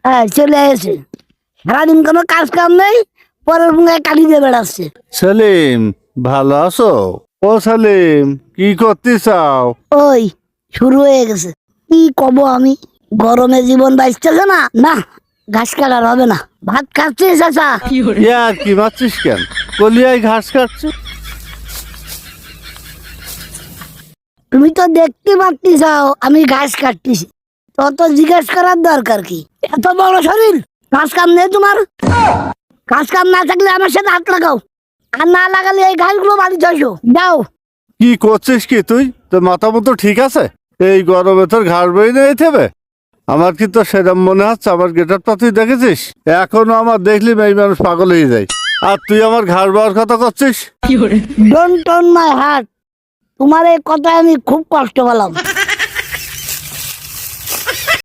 হ্যাঁ চলে এসে সারাদিন কোনো কাজ কাম নেই, পরের সঙ্গে কালি দিয়ে বেড়াচ্ছে। সেলিম, ভালো আছো? ও সেলিম, কি করতে চাও? ওই শুরু হয়ে গেছে, কি কব আমি, গরমে জীবন বাঁচতেছে না। না, ঘাস কাটার হবে না, ভাত খাচ্ছিস চাচা? ইয়া কি মারছিস কেন? কলিয়ায় ঘাস কাটছে। তুমি তো দেখতে পাচ্ছি চাও আমি ঘাস কাটতেছি, তত জিজ্ঞেস করার দরকার কি? এত বড় শরীর, কাজ কাম নেই তোমার? কাজ কাম না থাকলে আমার সাথে হাত লাগাও, আর না লাগালে এই ঘাসগুলো বাড়ি যাও যাও। কি করছিস কি তুই? তোর মাথা মতো ঠিক আছে? এই গরমে তোর ঘাস বই নিয়ে থেবে? আমার কি তো সেরকম মনে হচ্ছে? আমার গেটারটা তুই দেখেছিস? এখনো আমার দেখলি এই মানুষ পাগল হয়ে যায়, আর তুই আমার ঘাস বওয়ার কথা করছিস। ডোন্ট টার্ন মাই হার্ট, তোমার এই কথায় আমি খুব কষ্ট পেলাম।